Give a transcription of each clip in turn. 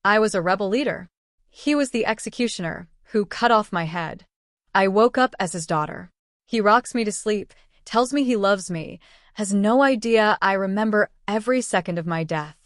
I was a rebel leader. He was the executioner who cut off my head. I woke up as his daughter. He rocks me to sleep, tells me he loves me, has no idea I remember every second of my death.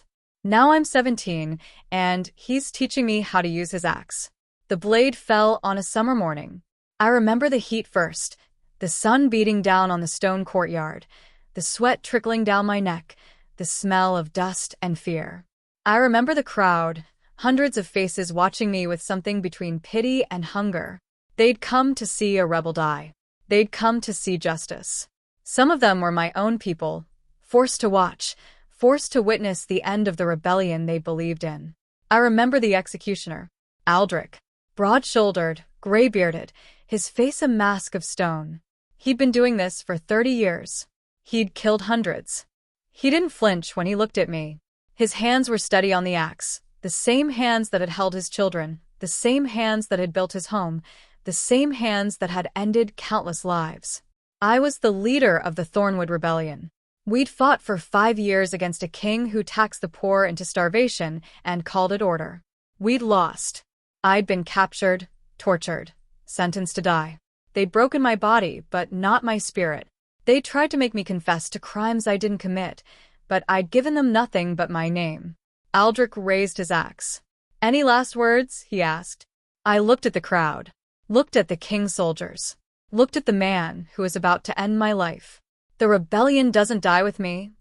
Now I'm 17, and he's teaching me how to use his axe. The blade fell on a summer morning. I remember the heat first, the sun beating down on the stone courtyard, the sweat trickling down my neck, the smell of dust and fear. I remember the crowd, hundreds of faces watching me with something between pity and hunger. They'd come to see a rebel die. They'd come to see justice. Some of them were my own people, forced to watch, forced to witness the end of the rebellion they believed in. I remember the executioner, Aldrich, broad-shouldered, gray-bearded, his face a mask of stone. He'd been doing this for 30 years. He'd killed hundreds. He didn't flinch when he looked at me. His hands were steady on the axe, the same hands that had held his children, the same hands that had built his home, the same hands that had ended countless lives. I was the leader of the Thornwood Rebellion. We'd fought for 5 years against a king who taxed the poor into starvation and called it order. We'd lost. I'd been captured, tortured, sentenced to die. They'd broken my body, but not my spirit. They tried to make me confess to crimes I didn't commit, but I'd given them nothing but my name. Aldrich raised his axe. "Any last words?" he asked. I looked at the crowd, looked at the king's soldiers, looked at the man who was about to end my life. "The rebellion doesn't die with me,"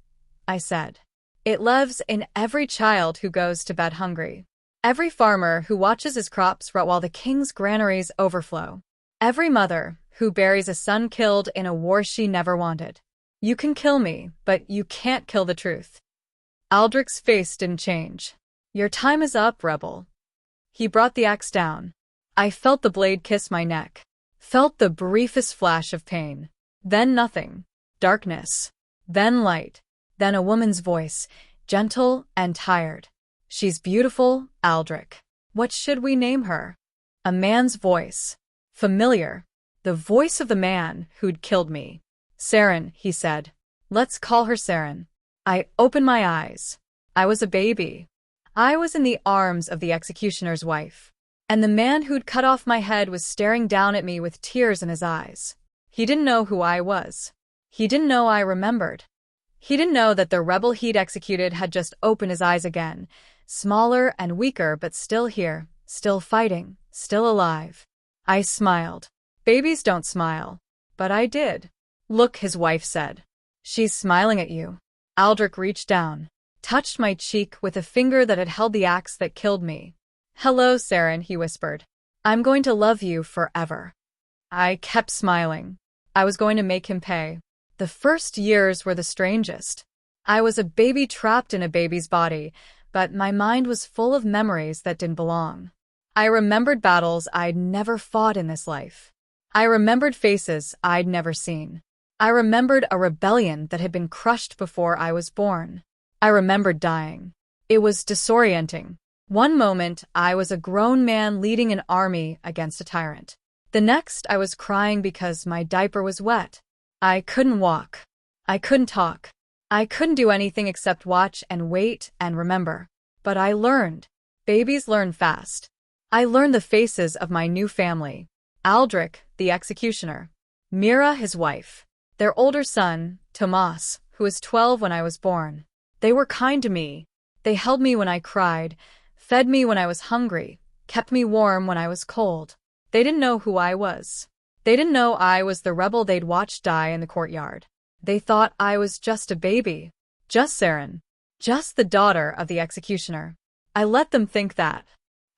I said. "It lives in every child who goes to bed hungry. Every farmer who watches his crops rot while the king's granaries overflow. Every mother who buries a son killed in a war she never wanted. You can kill me, but you can't kill the truth." Aldrich's face didn't change. "Your time is up, rebel." He brought the axe down. I felt the blade kiss my neck, felt the briefest flash of pain. Then nothing. Darkness. Then light. Then a woman's voice, gentle and tired. "She's beautiful, Aldrich. What should we name her?" A man's voice. Familiar. The voice of the man who'd killed me. "Saren," he said. "Let's call her Saren." I opened my eyes. I was a baby. I was in the arms of the executioner's wife. And the man who'd cut off my head was staring down at me with tears in his eyes. He didn't know who I was. He didn't know I remembered. He didn't know that the rebel he'd executed had just opened his eyes again, smaller and weaker but still here, still fighting, still alive. I smiled. Babies don't smile. But I did. "Look," his wife said. "She's smiling at you." Aldrich reached down, touched my cheek with a finger that had held the axe that killed me. "Hello, Saren," he whispered. "I'm going to love you forever." I kept smiling. I was going to make him pay. The first years were the strangest. I was a baby trapped in a baby's body, but my mind was full of memories that didn't belong. I remembered battles I'd never fought in this life. I remembered faces I'd never seen. I remembered a rebellion that had been crushed before I was born. I remembered dying. It was disorienting. One moment, I was a grown man leading an army against a tyrant. The next, I was crying because my diaper was wet. I couldn't walk. I couldn't talk. I couldn't do anything except watch and wait and remember. But I learned. Babies learn fast. I learned the faces of my new family. Aldrich, the executioner. Mira, his wife. Their older son, Tomas, who was 12 when I was born. They were kind to me. They held me when I cried, fed me when I was hungry, kept me warm when I was cold. They didn't know who I was. They didn't know I was the rebel they'd watched die in the courtyard. They thought I was just a baby. Just Saren. Just the daughter of the executioner. I let them think that.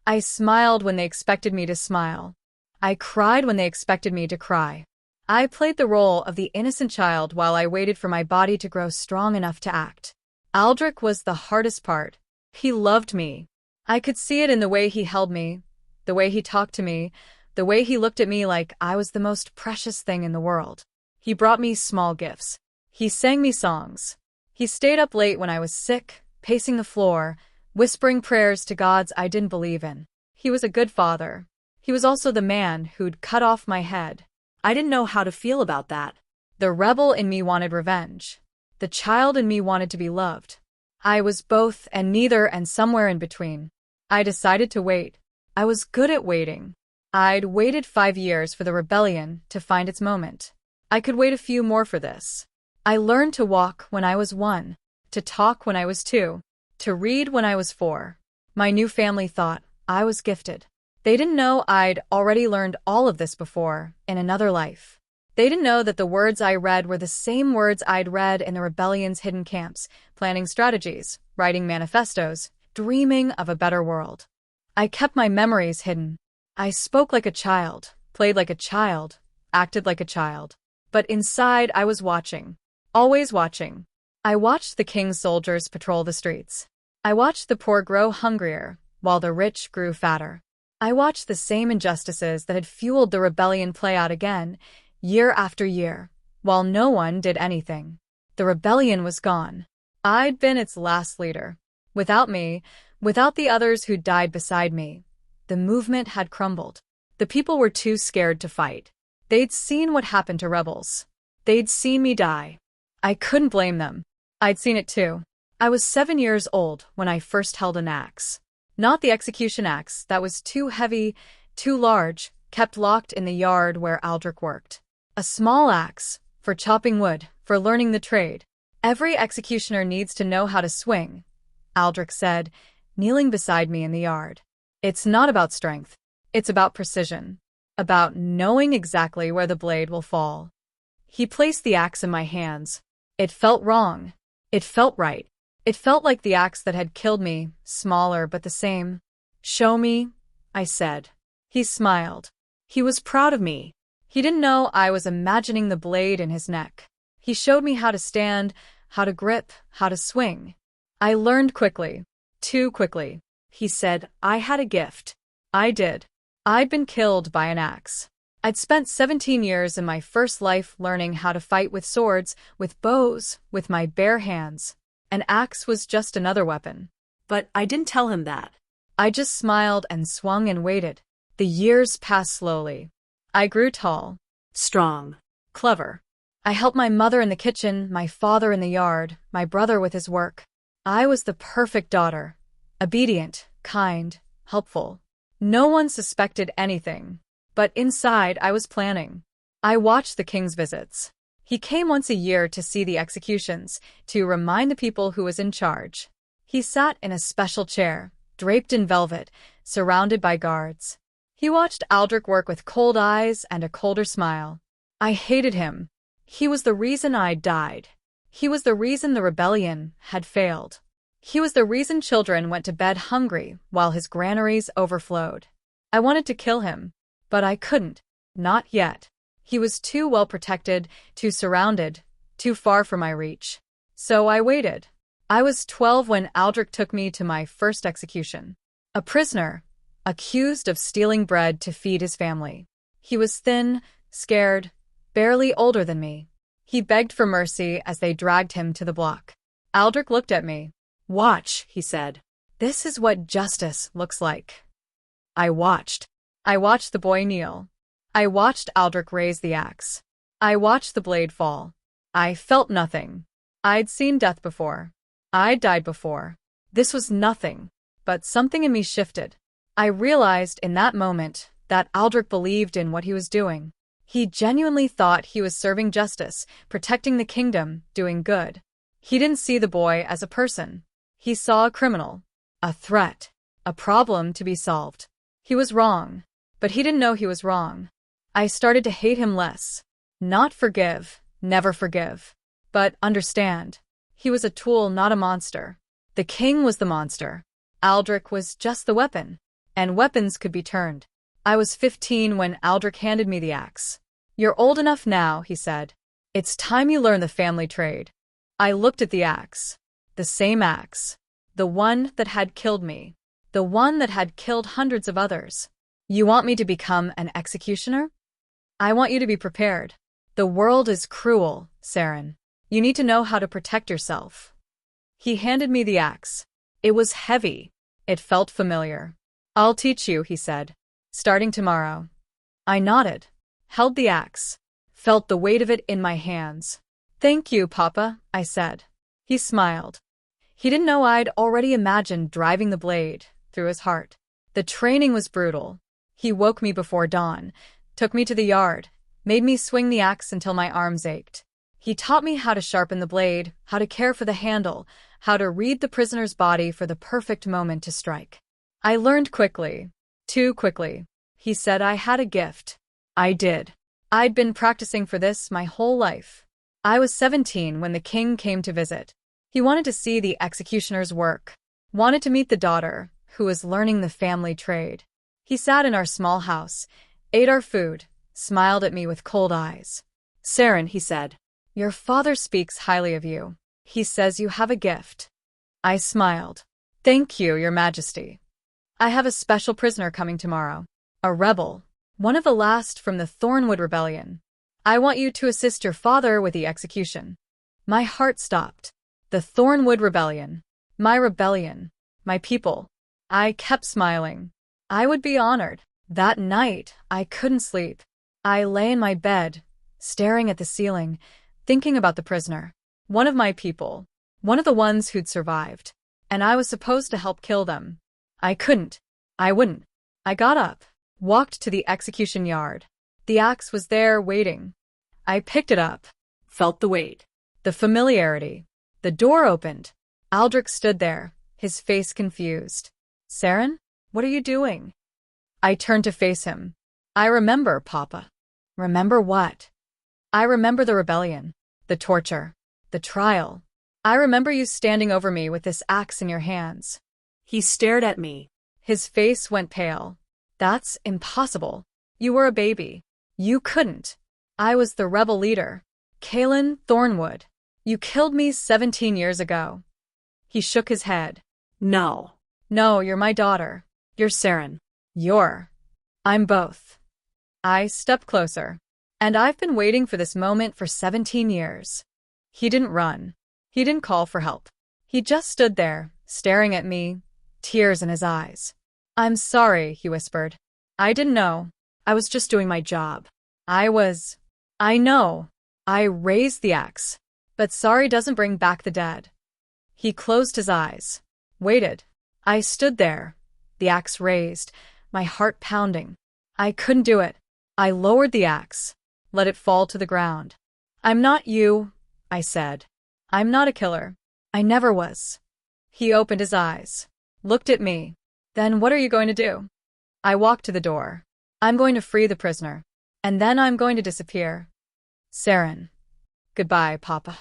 I smiled when they expected me to smile. I cried when they expected me to cry. I played the role of the innocent child while I waited for my body to grow strong enough to act. Aldrich was the hardest part. He loved me. I could see it in the way he held me, the way he talked to me, the way he looked at me like I was the most precious thing in the world. He brought me small gifts. He sang me songs. He stayed up late when I was sick, pacing the floor, whispering prayers to gods I didn't believe in. He was a good father. He was also the man who'd cut off my head. I didn't know how to feel about that. The rebel in me wanted revenge. The child in me wanted to be loved. I was both and neither and somewhere in between. I decided to wait. I was good at waiting. I'd waited 5 years for the rebellion to find its moment. I could wait a few more for this. I learned to walk when I was 1, to talk when I was 2, to read when I was 4. My new family thought I was gifted. They didn't know I'd already learned all of this before, in another life. They didn't know that the words I read were the same words I'd read in the rebellion's hidden camps, planning strategies, writing manifestos, dreaming of a better world. I kept my memories hidden. I spoke like a child, played like a child, acted like a child. But inside I was watching. Always watching. I watched the king's soldiers patrol the streets. I watched the poor grow hungrier, while the rich grew fatter. I watched the same injustices that had fueled the rebellion play out again, year after year, while no one did anything. The rebellion was gone. I'd been its last leader. Without me, without the others who died beside me, the movement had crumbled. The people were too scared to fight. They'd seen what happened to rebels. They'd seen me die. I couldn't blame them. I'd seen it too. I was 7 years old when I first held an axe. Not the execution axe that was too heavy, too large, kept locked in the yard where Aldrich worked. A small axe, for chopping wood, for learning the trade. Every executioner needs to know how to swing, Aldrich said, kneeling beside me in the yard. It's not about strength. It's about precision. About knowing exactly where the blade will fall. He placed the axe in my hands. It felt wrong. It felt right. It felt like the axe that had killed me, smaller but the same. Show me, I said. He smiled. He was proud of me. He didn't know I was imagining the blade in his neck. He showed me how to stand, how to grip, how to swing. I learned quickly. Too quickly. He said I had a gift. I did. I'd been killed by an axe. I'd spent 17 years in my first life learning how to fight with swords, with bows, with my bare hands. An axe was just another weapon. But I didn't tell him that. I just smiled and swung and waited. The years passed slowly. I grew tall, strong, clever. I helped my mother in the kitchen, my father in the yard, my brother with his work. I was the perfect daughter. Obedient, kind, helpful. No one suspected anything. But inside I was planning. I watched the king's visits. He came once a year to see the executions, to remind the people who was in charge. He sat in a special chair, draped in velvet, surrounded by guards. He watched Aldrich work with cold eyes and a colder smile. I hated him. He was the reason I died. He was the reason the rebellion had failed. He was the reason children went to bed hungry while his granaries overflowed. I wanted to kill him, but I couldn't. Not yet. He was too well protected, too surrounded, too far from my reach. So I waited. I was 12 when Aldrich took me to my first execution. A prisoner, accused of stealing bread to feed his family. He was thin, scared, barely older than me. He begged for mercy as they dragged him to the block. Aldrich looked at me. Watch, he said. This is what justice looks like. I watched. I watched the boy kneel. I watched Aldrich raise the axe. I watched the blade fall. I felt nothing. I'd seen death before. I'd died before. This was nothing. But something in me shifted. I realized in that moment that Aldrich believed in what he was doing. He genuinely thought he was serving justice, protecting the kingdom, doing good. He didn't see the boy as a person. He saw a criminal, a threat, a problem to be solved. He was wrong, but he didn't know he was wrong. I started to hate him less. Not forgive, never forgive. But understand. He was a tool, not a monster. The king was the monster. Aldrich was just the weapon. And weapons could be turned. I was 15 when Aldrich handed me the axe. You're old enough now, he said. It's time you learn the family trade. I looked at the axe. The same axe. The one that had killed me. The one that had killed hundreds of others. You want me to become an executioner? I want you to be prepared. The world is cruel, Saren. You need to know how to protect yourself. He handed me the axe. It was heavy. It felt familiar. I'll teach you, he said. Starting tomorrow. I nodded. Held the axe. Felt the weight of it in my hands. Thank you, Papa, I said. He smiled. He didn't know I'd already imagined driving the blade, through his heart. The training was brutal. He woke me before dawn, took me to the yard, made me swing the axe until my arms ached. He taught me how to sharpen the blade, how to care for the handle, how to read the prisoner's body for the perfect moment to strike. I learned quickly. Too quickly. He said I had a gift. I did. I'd been practicing for this my whole life. I was 17 when the king came to visit. He wanted to see the executioner's work, wanted to meet the daughter, who was learning the family trade. He sat in our small house, ate our food, smiled at me with cold eyes. "Saren," he said, "your father speaks highly of you. He says you have a gift." I smiled. "Thank you, Your Majesty. I have a special prisoner coming tomorrow. A rebel. One of the last from the Thornwood Rebellion. I want you to assist your father with the execution." My heart stopped. The Thornwood Rebellion. My rebellion. My people. I kept smiling. I would be honored. That night, I couldn't sleep. I lay in my bed, staring at the ceiling, thinking about the prisoner. One of my people. One of the ones who'd survived. And I was supposed to help kill them. I couldn't. I wouldn't. I got up, walked to the execution yard. The axe was there, waiting. I picked it up, felt the weight, the familiarity. The door opened. Aldrich stood there, his face confused. "Saren, what are you doing?" I turned to face him. "I remember, Papa." "Remember what?" "I remember the rebellion, the torture, the trial. I remember you standing over me with this axe in your hands." He stared at me. His face went pale. "That's impossible. You were a baby. You couldn't. I was the rebel leader. Kalen Thornwood. You killed me 17 years ago." He shook his head. "No. No, you're my daughter. You're Saren. I'm both." I stepped closer. "And I've been waiting for this moment for 17 years. He didn't run. He didn't call for help. He just stood there, staring at me, tears in his eyes. "I'm sorry," he whispered. "I didn't know. I was just doing my job. I know. I raised the axe. But sorry doesn't bring back the dead." He closed his eyes. Waited. I stood there, the axe raised, my heart pounding. I couldn't do it. I lowered the axe, let it fall to the ground. "I'm not you," I said. "I'm not a killer. I never was." He opened his eyes, looked at me. "Then what are you going to do?" I walked to the door. "I'm going to free the prisoner. And then I'm going to disappear. Saren. Goodbye, Papa."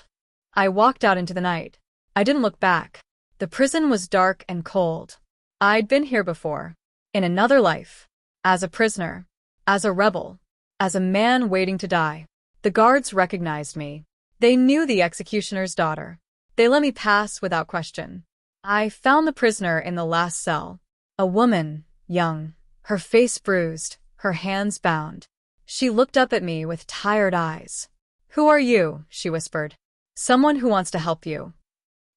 I walked out into the night. I didn't look back. The prison was dark and cold. I'd been here before. In another life. As a prisoner. As a rebel. As a man waiting to die. The guards recognized me. They knew the executioner's daughter. They let me pass without question. I found the prisoner in the last cell. A woman, young, her face bruised, her hands bound. She looked up at me with tired eyes. "Who are you?" she whispered. "Someone who wants to help you."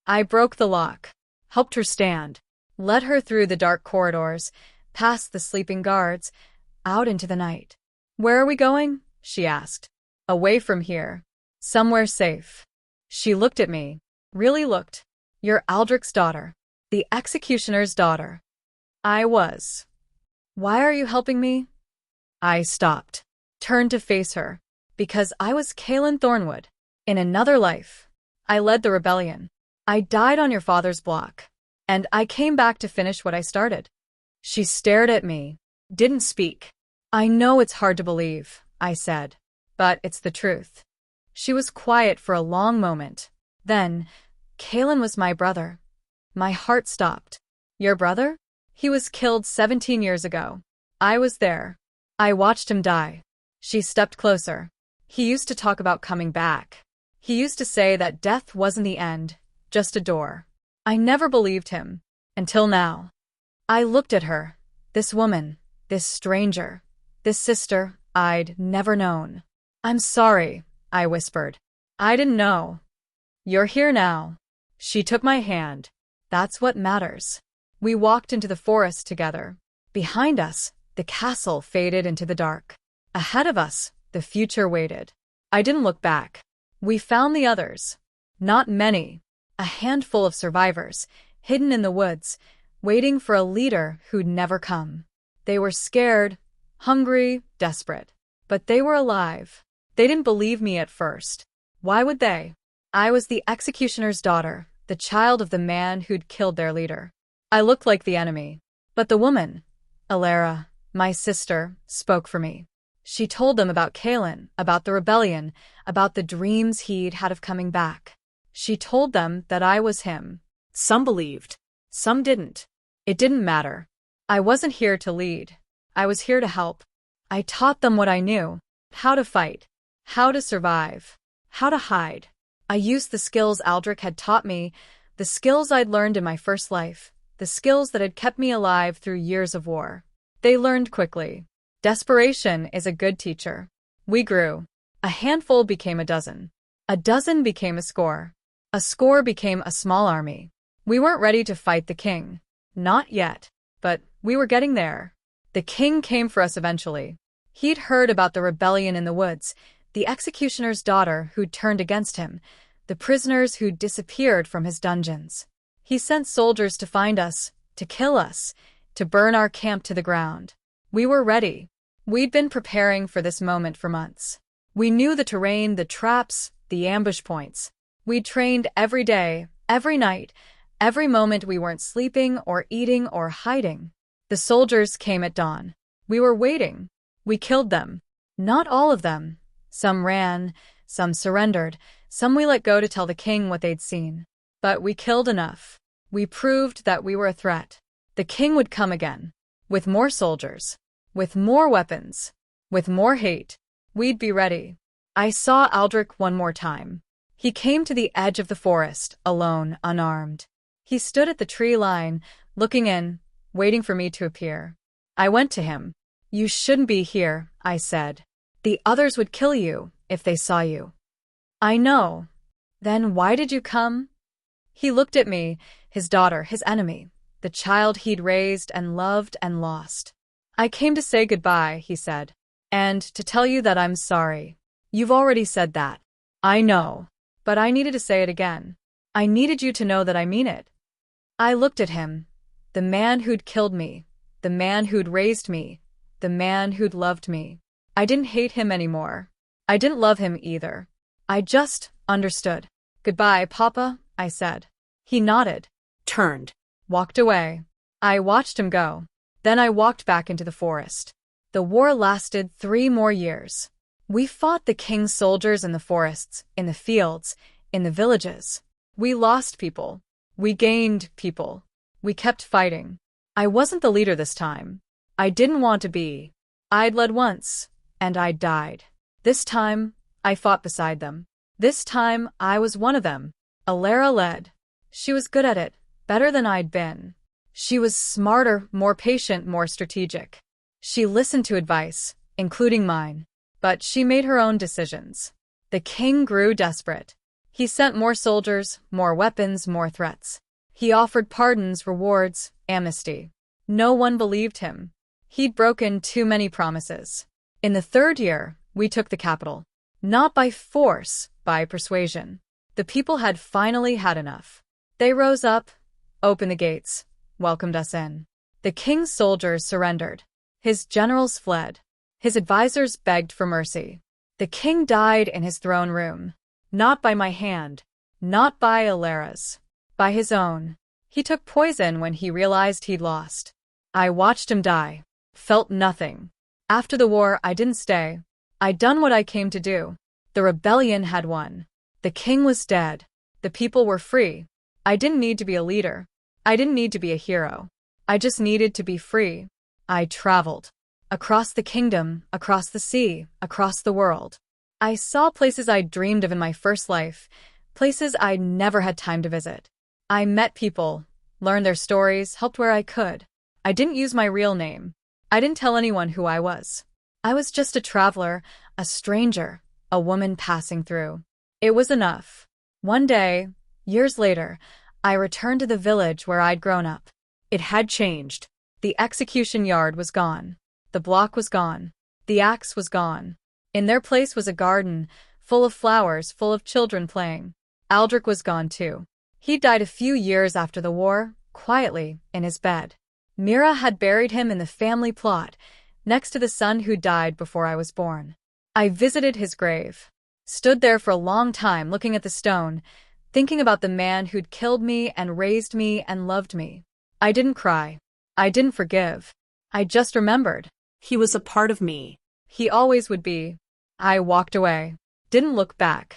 I broke the lock, helped her stand, led her through the dark corridors, past the sleeping guards, out into the night. "Where are we going?" she asked. "Away from here. Somewhere safe." She looked at me, really looked. "You're Aldrich's daughter. The executioner's daughter." I was. "Why are you helping me?" I stopped, turned to face her. "Because I was Kalen Thornwood. In another life. I led the rebellion. I died on your father's block. And I came back to finish what I started." She stared at me, didn't speak. "I know it's hard to believe," I said. "But it's the truth." She was quiet for a long moment. Then, "Kalen was my brother." My heart stopped. "Your brother?" "He was killed 17 years ago. I was there. I watched him die." She stepped closer. "He used to talk about coming back. He used to say that death wasn't the end, just a door." I never believed him. Until now. I looked at her. This woman. This stranger. This sister I'd never known. "I'm sorry," I whispered. "I didn't know." "You're here now." She took my hand. "That's what matters." We walked into the forest together. Behind us, the castle faded into the dark. Ahead of us, the future waited. I didn't look back. We found the others. Not many. A handful of survivors, hidden in the woods, waiting for a leader who'd never come. They were scared, hungry, desperate. But they were alive. They didn't believe me at first. Why would they? I was the executioner's daughter, the child of the man who'd killed their leader. I looked like the enemy. But the woman, Alara, my sister, spoke for me. She told them about Kalen, about the rebellion, about the dreams he'd had of coming back. She told them that I was him. Some believed. Some didn't. It didn't matter. I wasn't here to lead. I was here to help. I taught them what I knew. How to fight. How to survive. How to hide. I used the skills Aldrich had taught me, the skills I'd learned in my first life, the skills that had kept me alive through years of war. They learned quickly. Desperation is a good teacher. We grew. A handful became a dozen. A dozen became a score. A score became a small army. We weren't ready to fight the king. Not yet. But we were getting there. The king came for us eventually. He'd heard about the rebellion in the woods, the executioner's daughter who'd turned against him, the prisoners who'd disappeared from his dungeons. He sent soldiers to find us, to kill us, to burn our camp to the ground. We were ready. We'd been preparing for this moment for months. We knew the terrain, the traps, the ambush points. We'd trained every day, every night, every moment we weren't sleeping or eating or hiding. The soldiers came at dawn. We were waiting. We killed them. Not all of them. Some ran, some surrendered, some we let go to tell the king what they'd seen. But we killed enough. We proved that we were a threat. The king would come again. With more soldiers. With more weapons. With more hate. We'd be ready. I saw Aldrich one more time. He came to the edge of the forest, alone, unarmed. He stood at the tree line, looking in, waiting for me to appear. I went to him. You shouldn't be here, I said. The others would kill you if they saw you. I know. Then why did you come? He looked at me, his daughter, his enemy, the child he'd raised and loved and lost. I came to say goodbye, he said. And to tell you that I'm sorry. You've already said that. I know. But I needed to say it again. I needed you to know that I mean it. I looked at him. The man who'd killed me. The man who'd raised me. The man who'd loved me. I didn't hate him anymore. I didn't love him either. I just understood. Goodbye, Papa, I said. He nodded. Turned. Walked away. I watched him go. Then I walked back into the forest. The war lasted 3 more years. We fought the king's soldiers in the forests, in the fields, in the villages. We lost people. We gained people. We kept fighting. I wasn't the leader this time. I didn't want to be. I'd led once, and I'd died. This time, I fought beside them. This time, I was one of them. Alara led. She was good at it, better than I'd been. She was smarter, more patient, more strategic. She listened to advice, including mine. But she made her own decisions. The king grew desperate. He sent more soldiers, more weapons, more threats. He offered pardons, rewards, amnesty. No one believed him. He'd broken too many promises. In the 3rd year, we took the capital. Not by force, by persuasion. The people had finally had enough. They rose up, opened the gates, welcomed us in. The king's soldiers surrendered. His generals fled. His advisors begged for mercy. The king died in his throne room. Not by my hand. Not by Alara's. By his own. He took poison when he realized he'd lost. I watched him die. Felt nothing. After the war, I didn't stay. I'd done what I came to do. The rebellion had won. The king was dead. The people were free. I didn't need to be a leader. I didn't need to be a hero. I just needed to be free. I traveled. Across the kingdom, across the sea, across the world. I saw places I'd dreamed of in my first life, places I'd never had time to visit. I met people, learned their stories, helped where I could. I didn't use my real name. I didn't tell anyone who I was. I was just a traveler, a stranger, a woman passing through. It was enough. One day, years later, I returned to the village where I'd grown up. It had changed. The execution yard was gone. The block was gone. The axe was gone. In their place was a garden, full of flowers, full of children playing. Aldrich was gone too. He died a few years after the war, quietly in his bed. Mira had buried him in the family plot, next to the son who died before I was born. I visited his grave, stood there for a long time looking at the stone, thinking about the man who'd killed me and raised me and loved me. I didn't cry. I didn't forgive. I just remembered. He was a part of me. He always would be. I walked away. Didn't look back.